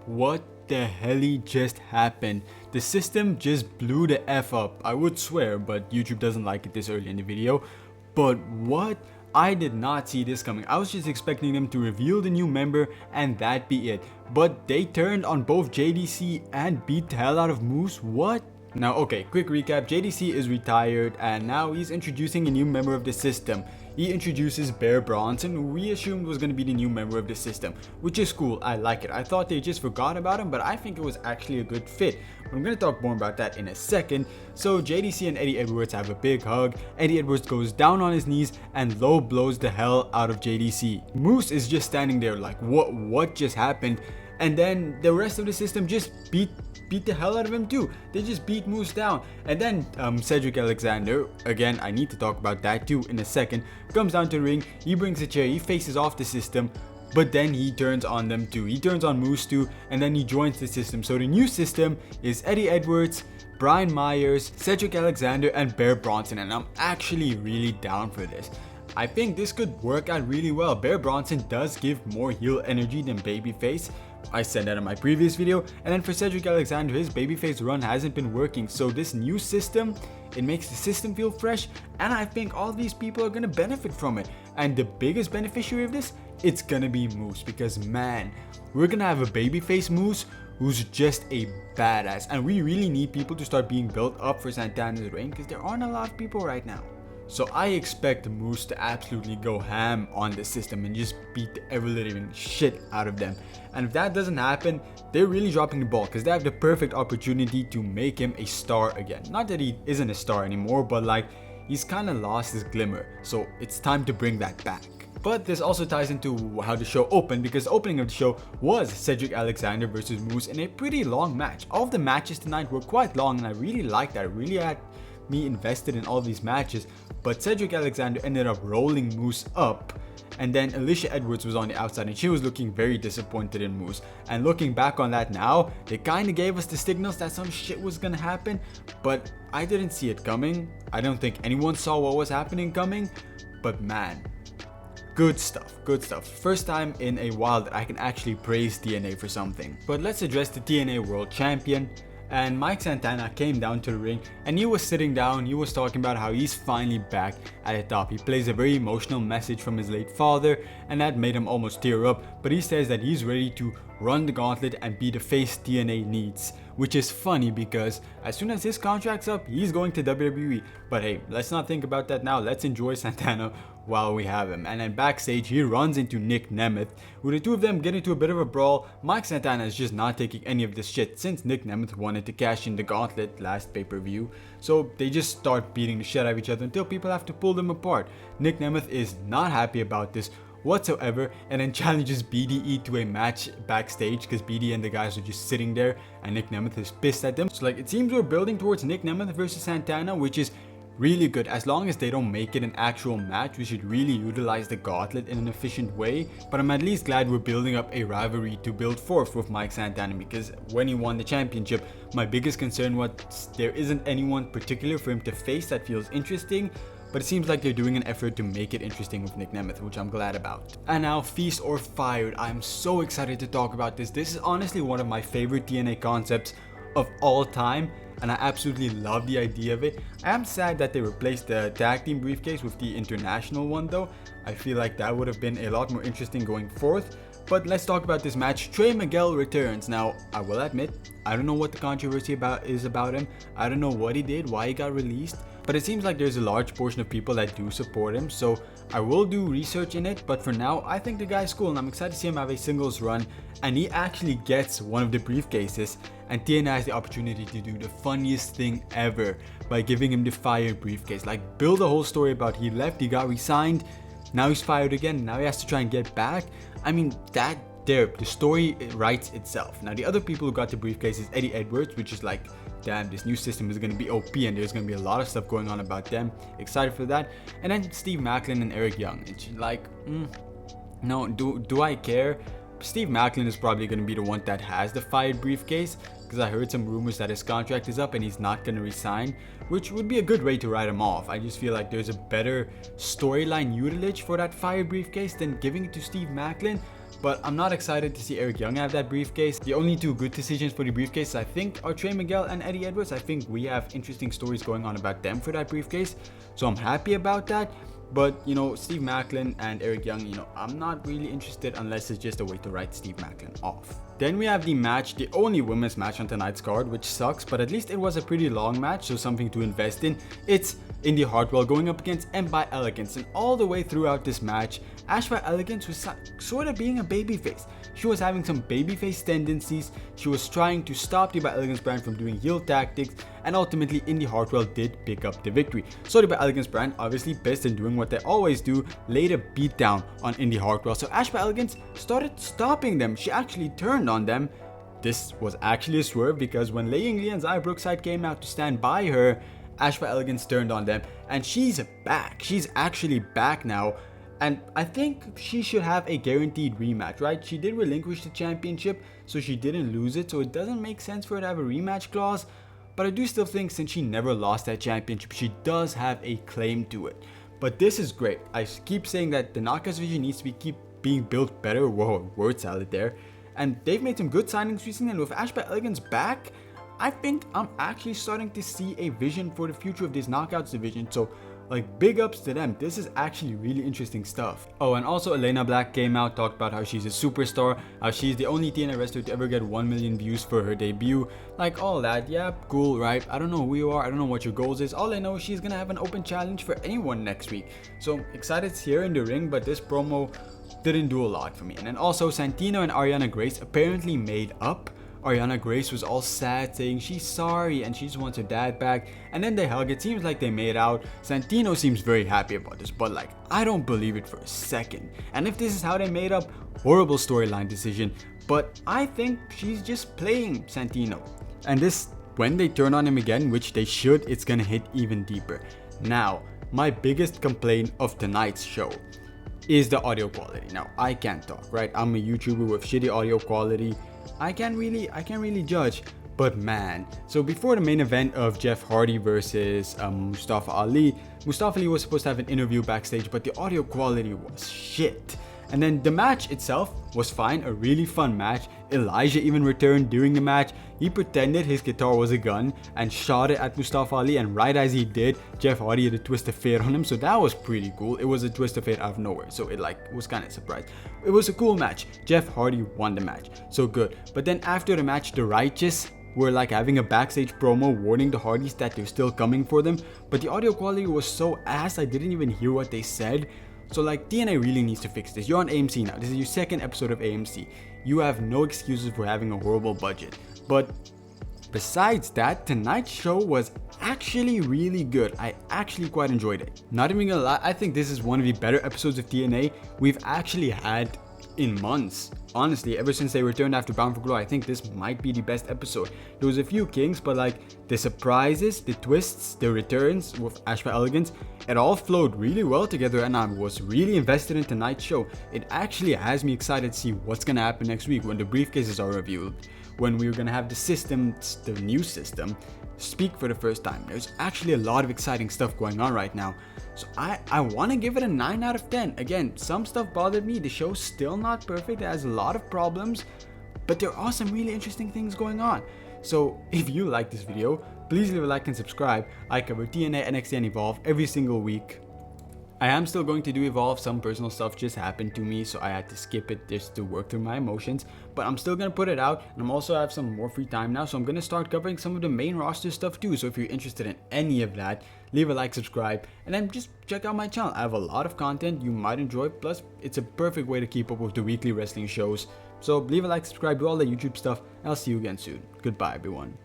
What the hell just happened? The system just blew the F up. I would swear, but YouTube doesn't like it this early in the video. But what? I did not see this coming. I was just expecting them to reveal the new member and that be it. But they turned on both JDC and beat the hell out of Moose. What? Now, okay, quick recap. JDC is retired and now he's introducing a new member of the system. He introduces Bear Bronson, who we assumed was going to be the new member of the system, which is cool. I like it. I thought they just forgot about him, but I think it was actually a good fit. But I'm going to talk more about that in a second. So JDC and Eddie Edwards have a big hug. Eddie Edwards goes down on his knees and low blows the hell out of JDC. Moose is just standing there like, what just happened? And then the rest of the system just beat the hell out of him too. They just beat Moose down. And then Cedric Alexander, again, I need to talk about that too in a second, comes down to the ring. He brings a chair, he faces off the system, but then he turns on them too. He turns on Moose too, and then he joins the system. So the new system is Eddie Edwards, Brian Myers, Cedric Alexander, and Bear Bronson, and I'm actually really down for this. I think this could work out really well. Bear Bronson does give more heel energy than babyface. I said that in my previous video. And then for Cedric Alexander, his babyface run hasn't been working. So this new system, it makes the system feel fresh. And I think all these people are going to benefit from it. And the biggest beneficiary of this, it's going to be Moose. Because man, we're going to have a babyface Moose who's just a badass. And we really need people to start being built up for Santana's reign, because there aren't a lot of people right now. So I expect Moose to absolutely go ham on the system and just beat the ever-living shit out of them. And if that doesn't happen, they're really dropping the ball, because they have the perfect opportunity to make him a star again. Not that he isn't a star anymore, but like, he's kind of lost his glimmer. So it's time to bring that back. But this also ties into how the show opened, because the opening of the show was Cedric Alexander versus Moose in a pretty long match. All of the matches tonight were quite long, and I really liked that. It really had me invested in all these matches. But Cedric Alexander ended up rolling Moose up, and then Alicia Edwards was on the outside and she was looking very disappointed in Moose. And looking back on that now, they kind of gave us the signals that some shit was gonna happen, but I didn't see it coming. I don't think anyone saw what was happening coming, but man, good stuff, good stuff. First time in a while that I can actually praise TNA for something. But let's address the TNA World Champion. And Mike Santana came down to the ring and he was sitting down. He was talking about how he's finally back at the top. He plays a very emotional message from his late father, and that made him almost tear up. But he says that he's ready to run the gauntlet and be the face TNA needs, which is funny because as soon as his contract's up, he's going to WWE. But hey, let's not think about that now. Let's enjoy Santana while we have him. And then backstage, he runs into Nick Nemeth. With the two of them get into a bit of a brawl, Mike Santana is just not taking any of this shit since Nick Nemeth wanted to cash in the gauntlet last pay-per-view. So they just start beating the shit out of each other until people have to pull them apart. Nick Nemeth is not happy about this whatsoever, and then challenges BDE to a match backstage, because BDE and the guys are just sitting there and Nick Nemeth is pissed at them. So like, it seems we're building towards Nick Nemeth versus Santana, which is really good. As long as they don't make it an actual match, we should really utilize the gauntlet in an efficient way. But I'm at least glad we're building up a rivalry to build forth with Mike Santana, because when he won the championship, my biggest concern was there isn't anyone particular for him to face that feels interesting. But it seems like they're doing an effort to make it interesting with Nick Nemeth, which I'm glad about. And now, Feast or Fired. I'm so excited to talk about this. This is honestly one of my favorite TNA concepts of all time, and I absolutely love the idea of it. I am sad that they replaced the tag team briefcase with the international one though. I feel like that would have been a lot more interesting going forth. But let's talk about this match. Trey Miguel returns. Now, I will admit, I don't know what the controversy is about him. I don't know what he did, why he got released. But it seems like there's a large portion of people that do support him, so I will do research in it. But for now, I think the guy's cool, and I'm excited to see him have a singles run. And he actually gets one of the briefcases, and TNA has the opportunity to do the funniest thing ever by giving him the Fire briefcase. Like, build a whole story about he left, he got re-signed, now he's fired again, now he has to try and get back. I mean, the story writes itself. Now, the other people who got the briefcase is Eddie Edwards, which is like, damn, this new system is going to be OP and there's going to be a lot of stuff going on about them. Excited for that. And then Steve Macklin and Eric Young. It's like, no, do I care? Steve Macklin is probably going to be the one that has the fired briefcase, because I heard some rumors that his contract is up and he's not going to resign, which would be a good way to write him off. I just feel like there's a better storyline utilage for that fired briefcase than giving it to Steve Macklin. but I'm not excited to see Eric Young have that briefcase. The only two good decisions for the briefcase, I think, are Trey Miguel and Eddie Edwards. I think we have interesting stories going on about them for that briefcase, so I'm happy about that. But, you know, Steve Macklin and Eric Young, you know, I'm not really interested unless it's just a way to write Steve Macklin off. Then we have the match, the only women's match on tonight's card, which sucks, but at least it was a pretty long match, so something to invest in. It's Indy Hartwell going up against M by Elegance, and all the way throughout this match, Ash by Elegance was sort of being a babyface. She was having some babyface tendencies, she was trying to stop the By Elegance brand from doing heel tactics, and ultimately Indy Hartwell did pick up the victory. So the By Elegance brand, obviously pissed and doing what they always do, laid a beatdown on Indy Hartwell. So Ash by Elegance started stopping them. She actually turned on them. This was actually a swerve because when Lei Yingli and Xia Brookside came out to stand by her, Ash by Elegance turned on them, and she's back. She's actually back now. And I think she should have a guaranteed rematch, right? She did relinquish the championship, so she didn't lose it, so it doesn't make sense for her to have a rematch clause. But I do still think since she never lost that championship, she does have a claim to it. But this is great. I keep saying that the Knockouts division needs to keep being built better. Whoa, word salad there. And they've made some good signings recently, and with Ash by Elegance back, I think I'm actually starting to see a vision for the future of this Knockouts division. So, like, big ups to them. This is actually really interesting stuff. Oh, and also Elena Black came out, talked about how she's a superstar, how she's the only TNA wrestler to ever get 1 million views for her debut. Like, all that. Yeah, cool, right? I don't know who you are, I don't know what your goals is. All I know is she's gonna have an open challenge for anyone next week. So, excited to see her in the ring, but this promo didn't do a lot for me. And then also, Santino and Ariana Grace apparently made up. Ariana Grace was all sad, saying she's sorry and she just wants her dad back, and then they hug. It seems like they made out. Santino seems very happy about this, but like, I don't believe it for a second. And if this is how they made up, horrible storyline decision, but I think she's just playing Santino. And this, when they turn on him again, which they should, it's gonna hit even deeper. Now, my biggest complaint of tonight's show is the audio quality. Now, I can't talk, right? I'm a YouTuber with shitty audio quality. I can't really judge, but man. So before the main event of Jeff Hardy versus Mustafa Ali was supposed to have an interview backstage, but the audio quality was shit. And then the match itself was fine, a really fun match. Elijah even returned during the match. He pretended his guitar was a gun and shot it at Mustafa Ali, and right as he did, Jeff Hardy had a twist of fate on him, so that was pretty cool. It was a twist of fate out of nowhere, so it was kind of surprised. It was a cool match. Jeff Hardy won the match, so good. But then after the match, the Righteous were like having a backstage promo warning the Hardys that they're still coming for them, but the audio quality was so ass I didn't even hear what they said. So like, TNA really needs to fix this. You're on AMC now. This is your second episode of AMC. You have no excuses for having a horrible budget. But besides that, tonight's show was actually really good. I actually quite enjoyed it. Not even gonna lie, I think this is one of the better episodes of TNA we've actually had in months. Honestly, ever since they returned after Bound for Glory, I think this might be the best episode. There was a few kinks, but like the surprises, the twists, the returns with Ash by Elegance, it all flowed really well together, and I was really invested in tonight's show. It actually has me excited to see what's gonna happen next week when the briefcases are revealed, when we're gonna have the system, the new system, speak for the first time. There's actually a lot of exciting stuff going on right now. So I want to give it a 9 out of 10. Again, some stuff bothered me. The show's still not perfect. It has a lot of problems, but there are some really interesting things going on. So if you like this video, please leave a like and subscribe. I cover TNA, NXT, and Evolve every single week. I am still going to do Evolve. Some personal stuff just happened to me, so I had to skip it just to work through my emotions. But I'm still going to put it out, and I'm also have some more free time now, so I'm going to start covering some of the main roster stuff too. So if you're interested in any of that, leave a like, subscribe, and then just check out my channel. I have a lot of content you might enjoy, plus it's a perfect way to keep up with the weekly wrestling shows. So leave a like, subscribe, do all the YouTube stuff, and I'll see you again soon. Goodbye, everyone.